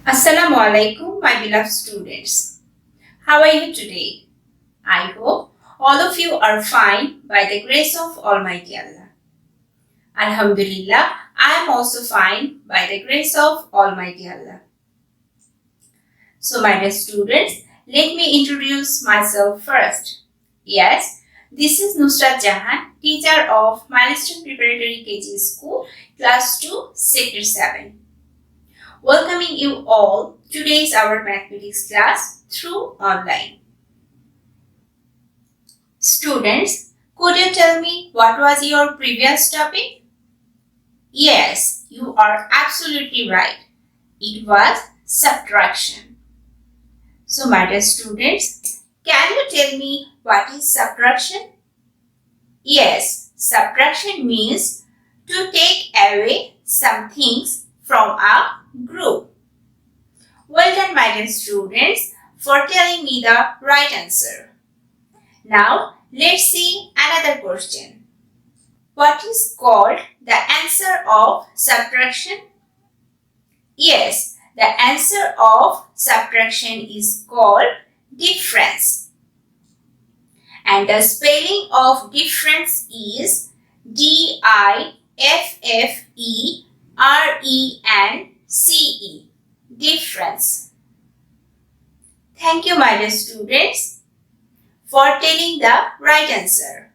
Assalamu alaikum, my beloved students. How are you today? I hope all of you are fine by the grace of Almighty Allah. Alhamdulillah, I am also fine by the grace of Almighty Allah. So, my dear students, let me introduce myself first. Yes, this is Nusrat Jahan, teacher of Milestone Preparatory KG School, Class 2, Sector 7. Welcoming you all, today is our mathematics class through online. Students, could you tell me what was your previous topic? Yes, you are absolutely right. It was subtraction. So, my dear students, can you tell me what is subtraction? Yes, subtraction means to take away some things from a group. Well done, my dear students, for telling me the right answer. Now, let's see another question. What is called the answer of subtraction? Yes, the answer of subtraction is called difference. And the spelling of difference is D-I-F-F-E-R-E-N-C-E. Difference. Thank you, my dear students, for telling the right answer.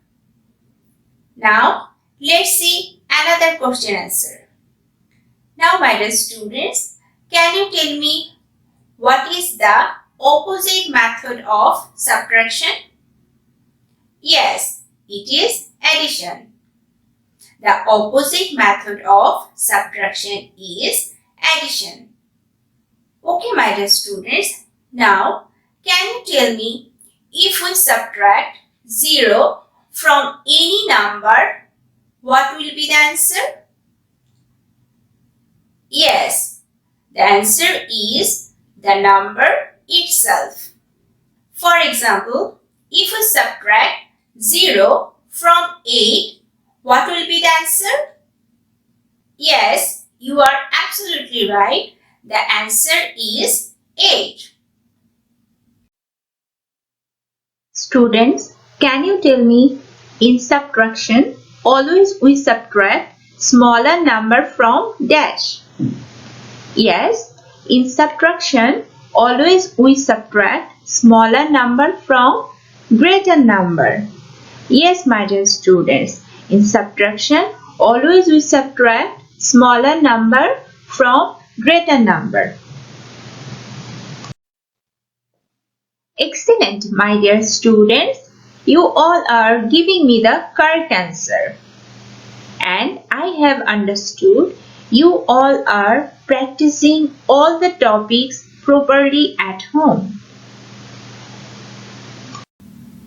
Now, let's see another question answer. Now, my dear students, can you tell me what is the opposite method of subtraction? Yes, it is addition. The opposite method of subtraction is addition. Okay, my dear students, now can you tell me if we subtract 0 from any number, what will be the answer? Yes, the answer is the number itself. For example, if we subtract 0 from 8, what will be the answer? Yes, you are absolutely right. The answer is 8. Students, can you tell me, in subtraction, always we subtract smaller number from dash? Yes, in subtraction, always we subtract smaller number from greater number. Yes, my dear students, in subtraction, always we subtract smaller number from greater number. Excellent, my dear students. You all are giving me the correct answer. And I have understood you all are practicing all the topics properly at home.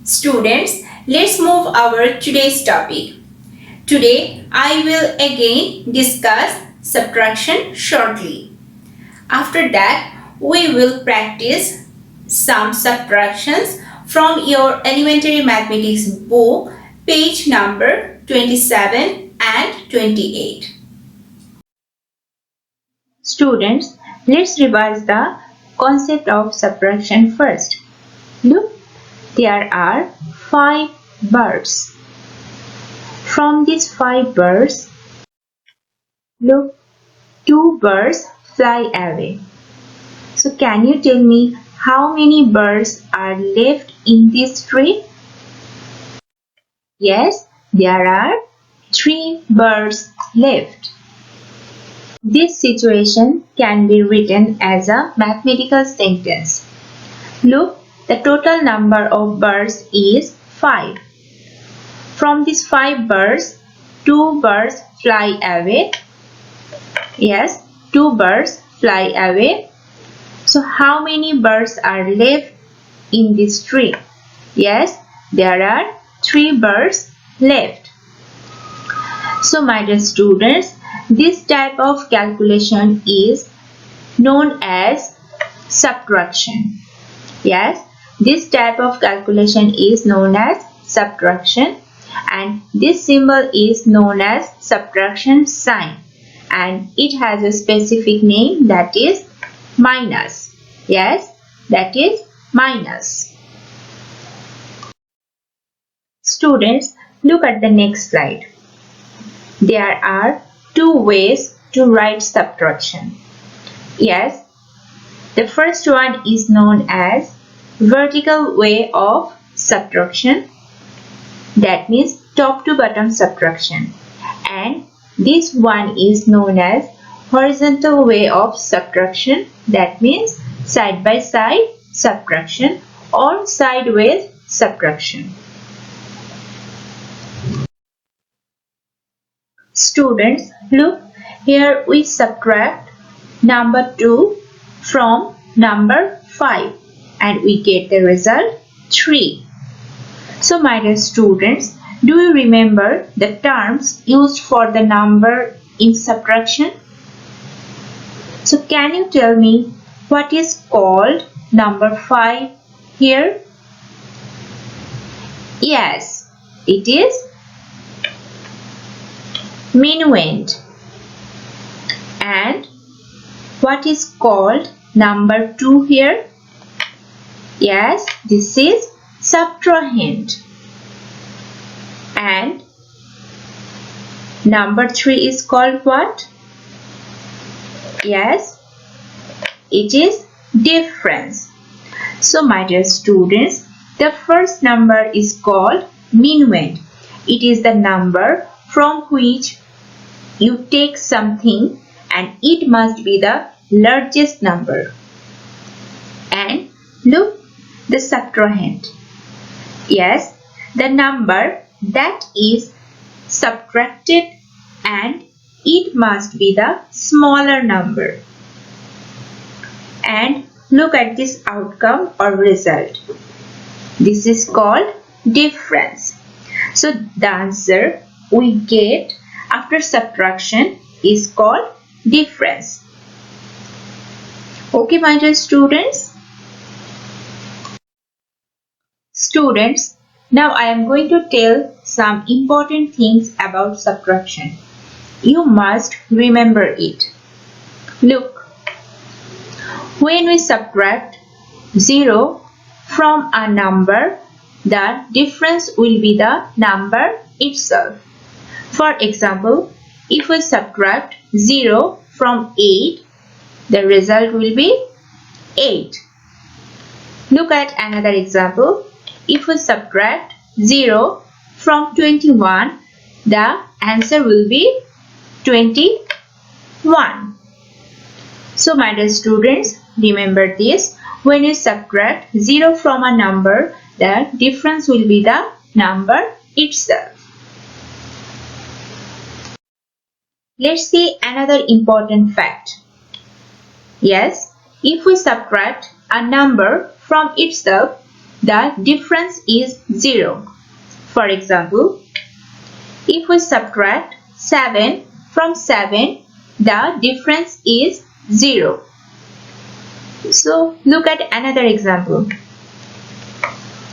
Students, let's move our today's topic. Today, I will again discuss subtraction shortly. After that, we will practice some subtractions from your elementary mathematics book, page number 27 and 28. Students, let's revise the concept of subtraction first. Look, there are 5 birds. From these 5 birds, look, 2 birds fly away. So can you tell me how many birds are left in this tree? Yes, there are 3 birds left. This situation can be written as a mathematical sentence. Look, the total number of birds is 5. From these 5 birds, 2 birds fly away. Yes, 2 birds fly away. So how many birds are left in this tree? Yes, there are 3 birds left. So my dear students, this type of calculation is known as subtraction. Yes, this type of calculation is known as subtraction, and this symbol is known as subtraction sign, and it has a specific name, that is minus. Yes, that is minus. Students, look at the next slide. There are two ways to write subtraction. Yes, the first one is known as vertical way of subtraction. That means top to bottom subtraction. And this one is known as horizontal way of subtraction. That means side by side subtraction or sideways subtraction. Students, look, here we subtract number 2 from number 5 and we get the result 3. So my dear students, do you remember the terms used for the number in subtraction? So can you tell me what is called number 5 here? Yes, it is minuend. And what is called number 2 here? Yes, this is subtrahend. And number 3 is called what? Yes, it is difference. So my dear students, the first number is called minuend. It is the number from which you take something and it must be the largest number. And look, the subtrahend. Yes, the number that is subtracted and it must be the smaller number. And look at this outcome or result. This is called difference. So the answer we get after subtraction is called difference. Okay, my dear students? Students, now I am going to tell some important things about subtraction. You must remember it. Look, when we subtract 0 from a number, the difference will be the number itself. For example, if we subtract 0 from 8, the result will be 8. Look at another example. If we subtract 0 from 21, the answer will be 21. So my dear students, remember this. When you subtract 0 from a number, the difference will be the number itself. Let's see another important fact. Yes, if we subtract a number from itself, the difference is 0. For example, if we subtract 7 from 7, the difference is 0. So look at another example.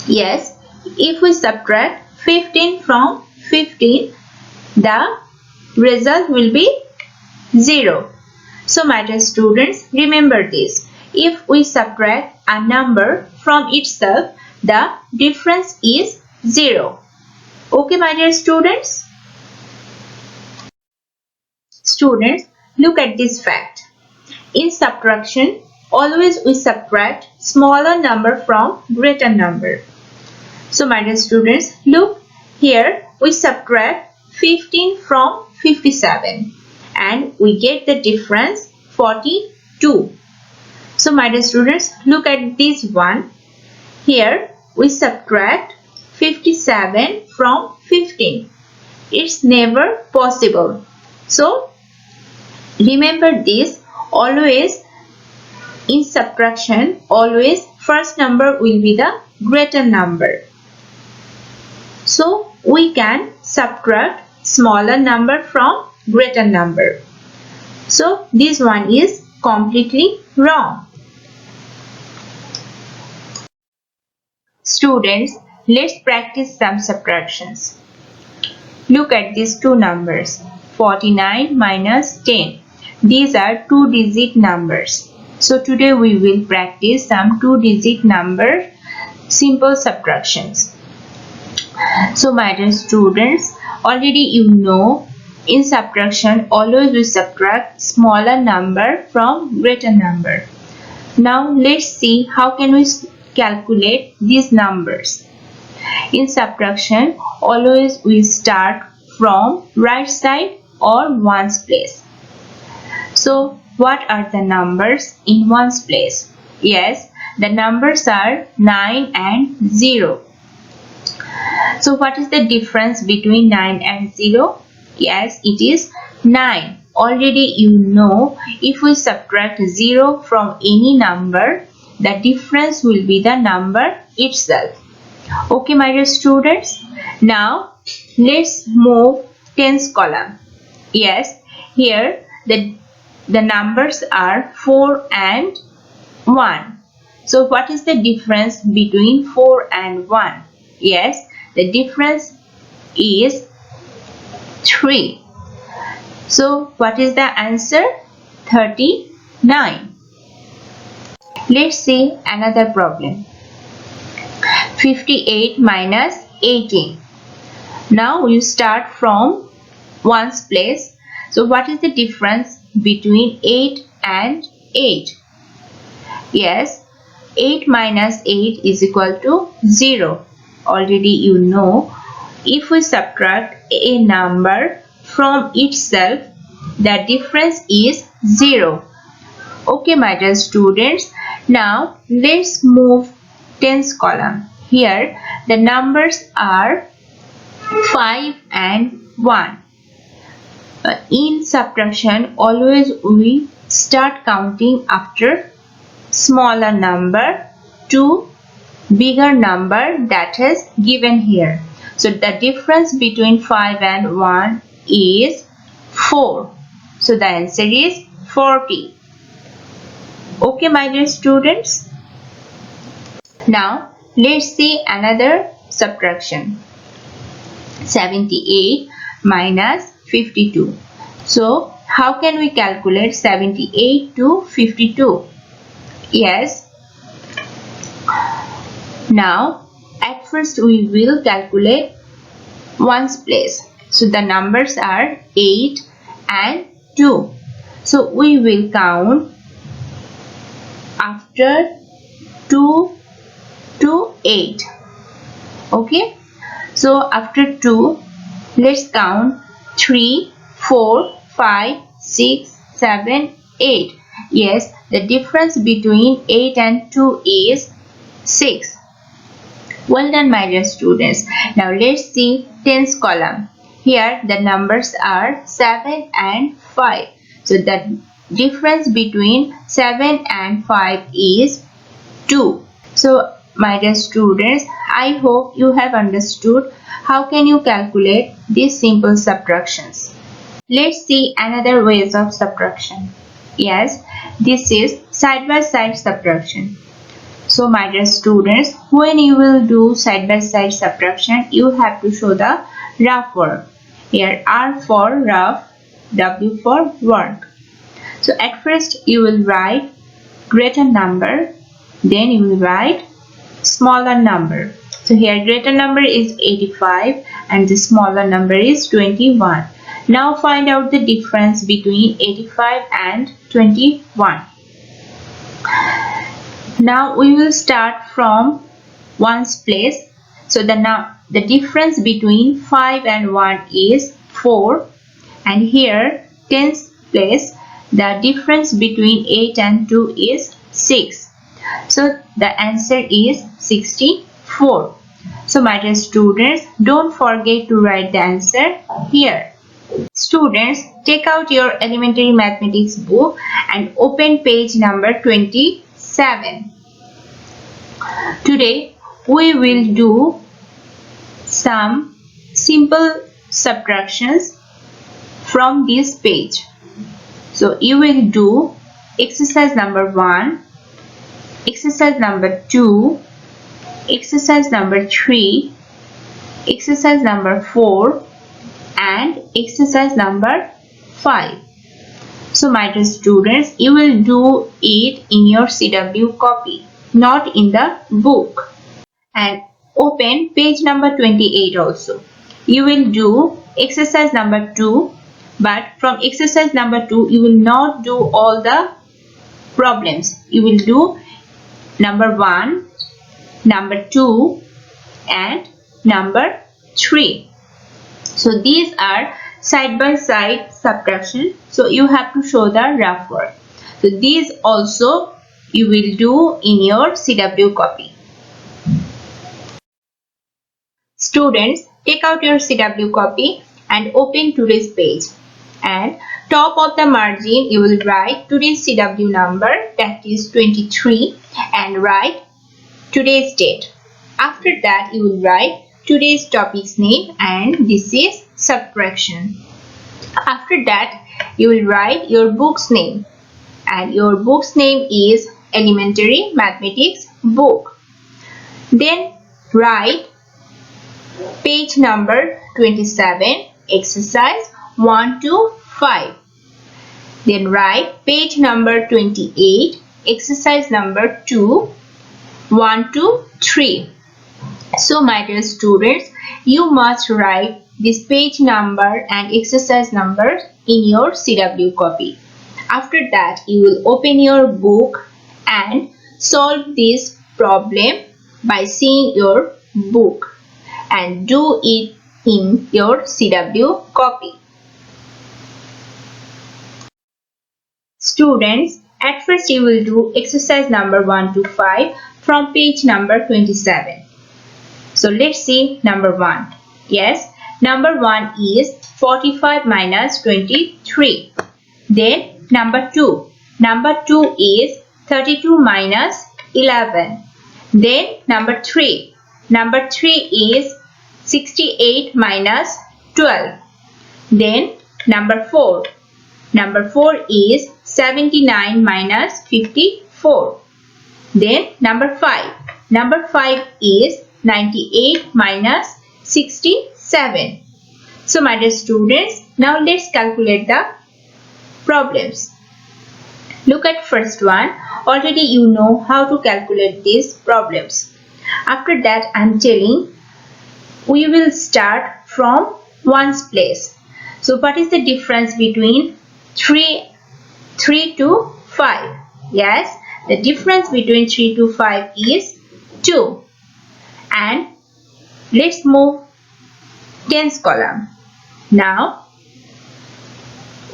Yes, if we subtract 15 from 15, the result will be 0. So my dear students, remember this. If we subtract a number from itself, the difference is 0. Okay, my dear students? Students, look at this fact. In subtraction, always we subtract smaller number from greater number. So my dear students, look, here we subtract 15 from 57 and we get the difference 42. So my dear students, look at this one. Here we subtract 57 from 15. It's never possible. So remember this, always in subtraction, always first number will be the greater number. So we can subtract smaller number from greater number. So this one is completely wrong. Students, let's practice some subtractions. Look at these two numbers, 49 minus 10. These are two-digit numbers. So today we will practice some two-digit number simple subtractions. So my dear students, already you know in subtraction always we subtract smaller number from greater number. Now let's see how can we calculate these numbers. In subtraction always we start from right side or ones place. So what are the numbers in ones place? Yes, the numbers are 9 and 0. So what is the difference between 9 and 0? Yes, it is 9. Already you know if we subtract 0 from any number, the difference will be the number itself. Okay, my dear students. Now let's move tens column. Yes, here the numbers are 4 and 1. So what is the difference between 4 and 1? Yes, the difference is 3. So what is the answer? 39. Let's see another problem. 58 minus 18. Now you start from ones place. So what is the difference between 8 and 8? Yes, 8 minus 8 is equal to 0. Already you know if we subtract a number from itself, the difference is 0. Okay, my dear students. Now let's move tens column. Here the numbers are 5 and 1. In subtraction always we start counting after smaller number to bigger number that is given here. So the difference between 5 and 1 is 4. So the answer is 40. Okay, my dear students. Now let's see another subtraction. 78 minus 52. So how can we calculate 78 to 52? Yes. Now at first we will calculate ones place. So the numbers are 8 and 2. So we will count after 2 to 8. Okay. So after 2, let's count 3, 4, 5, 6, 7, 8. Yes, the difference between 8 and 2 is 6. Well done, my dear students. Now let's see tens column. Here the numbers are 7 and 5. So the difference between 7 and 5 is 2. So my dear students, I hope you have understood how can you calculate these simple subtractions. Let's see another ways of subtraction. Yes, this is side by side subtraction. So my dear students, when you will do side by side subtraction, you have to show the rough work. Here R for rough, W for work. So at first you will write greater number, then you will write smaller number. So here greater number is 85 and the smaller number is 21. Now find out the difference between 85 and 21. Now we will start from ones place. So the difference between 5 and 1 is 4, and here tens place the difference between 8 and 2 is 6. So the answer is 64. So my dear students, don't forget to write the answer here. Students, take out your elementary mathematics book and open page number 27. Today we will do some simple subtractions from this page. So you will do exercise number 1, exercise number 2, exercise number 3, exercise number 4 and exercise number 5. So my dear students, you will do it in your CW copy, not in the book. And open page number 28 also. You will do exercise number 2, but from exercise number 2 you will not do all the problems. You will do number 1, number 2 and number 3. So these are side by side subtraction. So you have to show the rough work. So these also you will do in your CW copy. Students, take out your CW copy and open today's page. And top of the margin you will write today's CW number, that is 23, and write today's date. After that you will write today's topic's name, and this is subtraction. After that you will write your book's name, and your book's name is Elementary Mathematics book. Then write page number 27, exercise 1 to 5. Then write page number 28, exercise number 2, 1 to 3. So my dear students, you must write this page number and exercise number in your CW copy. After that you will open your book and solve this problem by seeing your book and do it in your CW copy. Students, at first you will do exercise number 1 to 5 from page number 27. So let's see number 1. Yes, number 1 is 45 minus 23. Then number 2. Number 2 is 32 minus 11. Then number 3. Number 3 is 68 minus 12. Then number 4. Number 4 is 79 minus 54. Then number 5. Number 5 is 98 minus 67. So my dear students, now let's calculate the problems. Look at first one. Already you know how to calculate these problems. After that I am telling we will start from ones place. So what is the difference between 3 to 5? Yes, the difference between 3 to 5 is 2. And let's move tens column. Now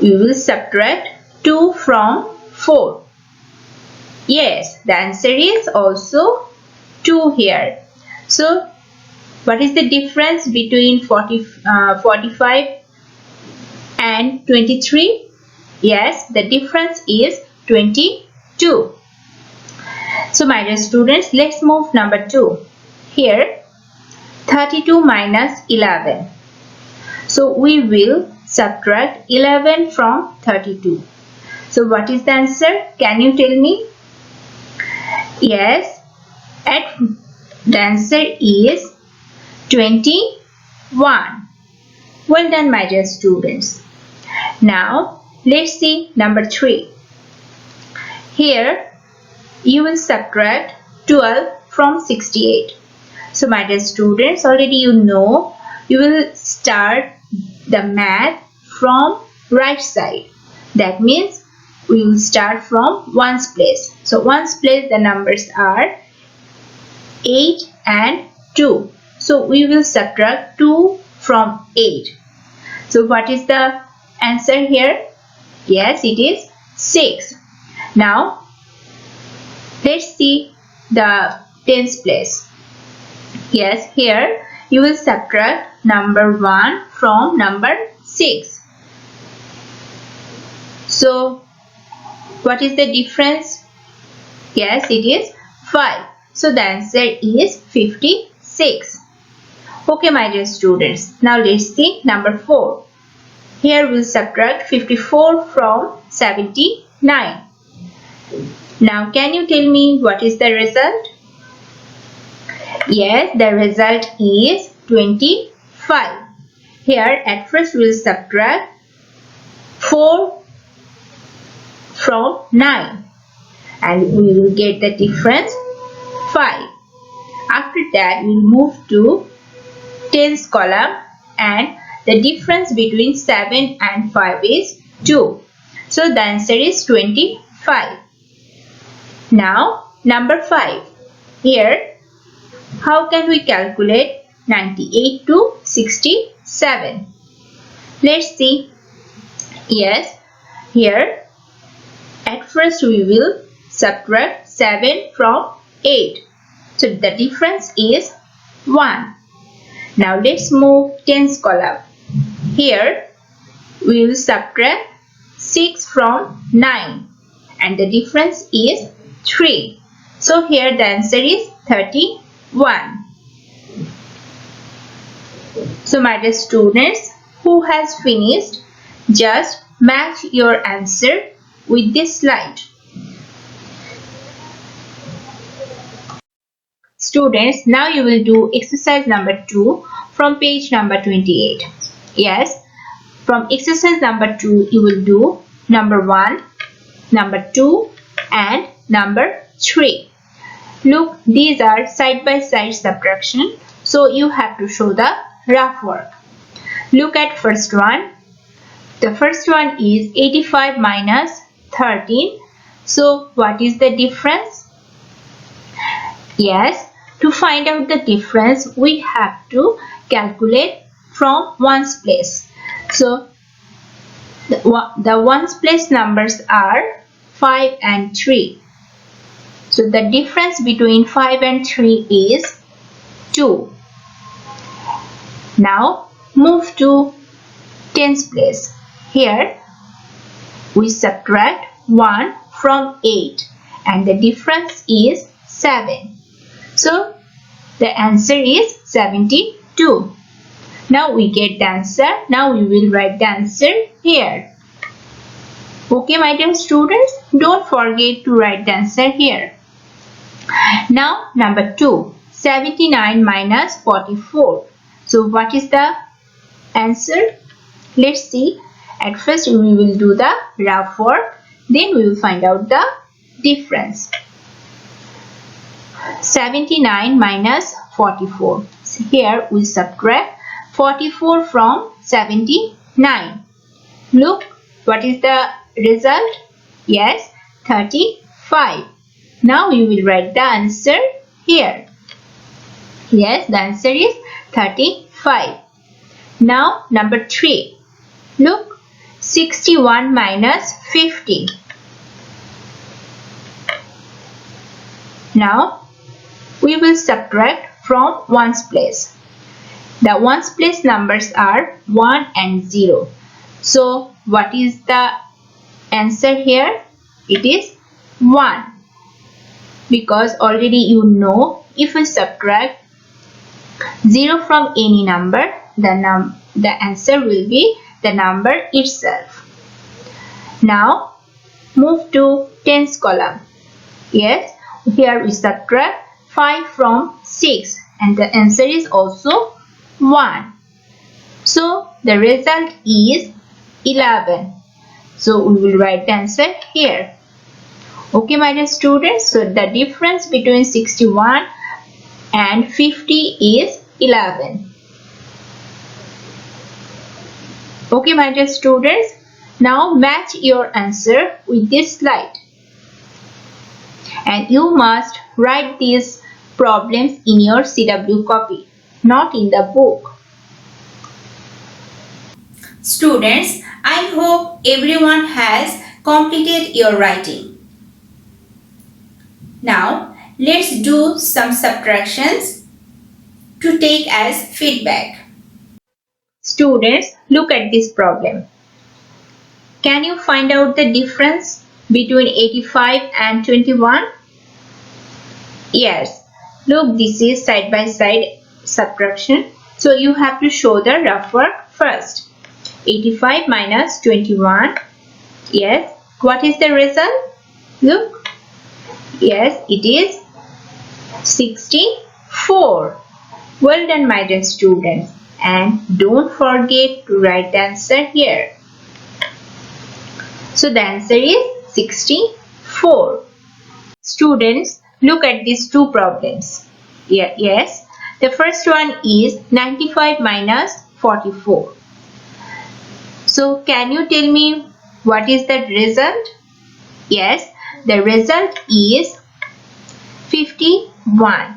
we will subtract 2 from 4. Yes, the answer is also 2 here. So what is the difference between 45 and 23? Yes, the difference is 22. So my dear students, let's move number 2. Here 32 minus 11. So we will subtract 11 from 32. So what is the answer? Can you tell me? Yes, the answer is 21. Well done my dear students. Now let's see number 3. Here you will subtract 12 from 68. So my dear students, already you know you will start the math from right side. That means we will start from ones place. So ones place the numbers are 8 and 2. So we will subtract 2 from 8. So what is the answer here? Yes, it is 6. Now let's see the tens place. Yes, here you will subtract number 1 from number 6. So what is the difference? Yes, it is 5. So the answer is 56. Okay my dear students, now let's see number 4. Here we will subtract 54 from 79. Now can you tell me what is the result? Yes, the result is 25. Here at first we will subtract 4 from 9, and we will get the difference 5. After that, we will move to tens column, and the difference between 7 and 5 is 2. So the answer is 25. Now number 5. Here, how can we calculate 98 to 67? Let's see. Yes, here at first we will subtract 7 from 8. So the difference is 1. Now let's move tens column. Here we will subtract 6 from 9, and the difference is 3. So here the answer is 31. So my dear students who has finished, just match your answer with this slide. Students, now you will do exercise number 2 from page number 28. Yes, from exercise number 2 you will do number 1, number 2 and number 3. Look, these are side by side subtraction, so you have to show the rough work. Look at first one. The first one is 85 minus 13. So what is the difference? Yes, to find out the difference we have to calculate from ones place. So the ones place numbers are 5 and 3. So the difference between 5 and 3 is 2. Now move to tens place. Here we subtract 1 from 8 and the difference is 7. So the answer is 72. Now we get the answer. Now we will write the answer here. Okay, my dear students, don't forget to write the answer here. Now number 2, 79 minus 44. So what is the answer? Let's see. At first we will do the rough work, then we will find out the difference. 79 minus 44. So here we subtract 44 from 79. Look, what is the result? Yes, 35. Now we will write the answer here. Yes, the answer is 35. Now number 3. Look, 61 minus 50. Now we will subtract from ones place. The ones place numbers are 1 and 0. So what is the answer here? It is 1. Because already you know, if we subtract 0 from any number, the answer will be the number itself. Now move to tens column. Yes, here we subtract 5 from 6 and the answer is also 1. So the result is 11. So we will write the answer here. Okay, my dear students, so the difference between 61 and 50 is 11. Okay, my dear students, now match your answer with this slide. And you must write these problems in your CW copy, not in the book. Students, I hope everyone has completed your writing. Now, let's do some subtractions to take as feedback. Students, look at this problem. Can you find out the difference between 85 and 21? Yes. Look, this is side by side subtraction. So you have to show the rough work first. 85 minus 21. Yes. What is the result? Look. Yes, it is 64. Well done, my dear students. And don't forget to write the answer here. So the answer is 64. Students, look at these two problems. Yes, the first one is 95 minus 44. So can you tell me what is the result? Yes, the result is 51.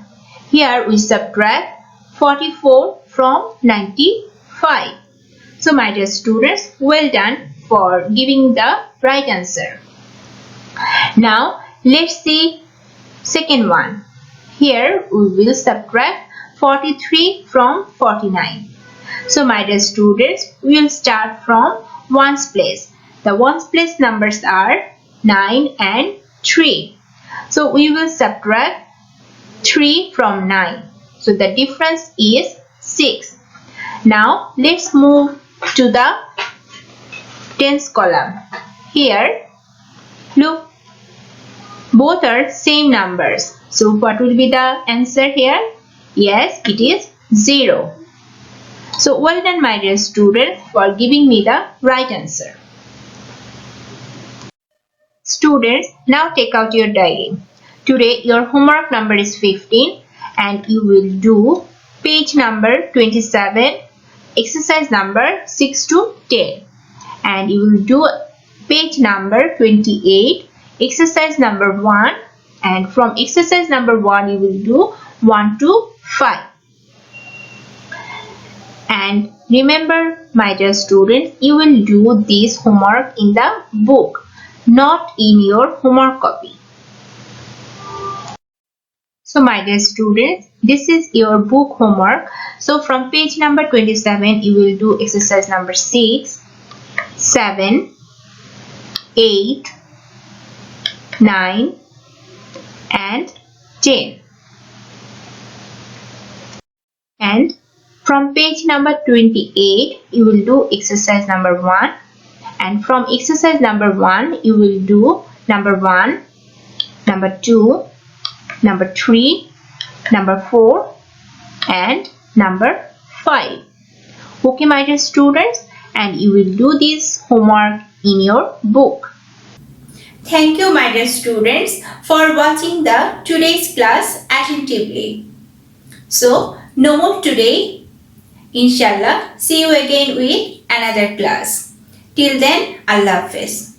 Here we subtract 44 from 95. So my dear students, well done for giving the right answer. Now let's see second one. Here we will subtract 43 from 49. So my dear students, we will start from ones place. The ones place numbers are 9 and 3. So we will subtract 3 from 9. So the difference is 6. Now let's move to the tens column. Here, look, both are same numbers. So what will be the answer here? Yes, it is 0. So well done my dear student for giving me the right answer. Students, now take out your diary. Today your homework number is 15 and you will do page number 27, exercise number 6 to 10. And you will do page number 28, exercise number 1, and from exercise number 1 you will do 1 to 5. And remember my dear students, you will do this homework in the book, not in your homework copy. So my dear students, this is your book homework. So from page number 27 you will do exercise number 6, 7, 8, 9 and 10. And from page number 28 you will do exercise number 1, and from exercise number 1 you will do number 1, number 2, number 3, number 4 and number 5. Okay my dear students, and you will do this homework in your book. Thank you my dear students for watching the today's class attentively. So no more today. Inshallah, see you again with another class. Till then, Allah Hafiz.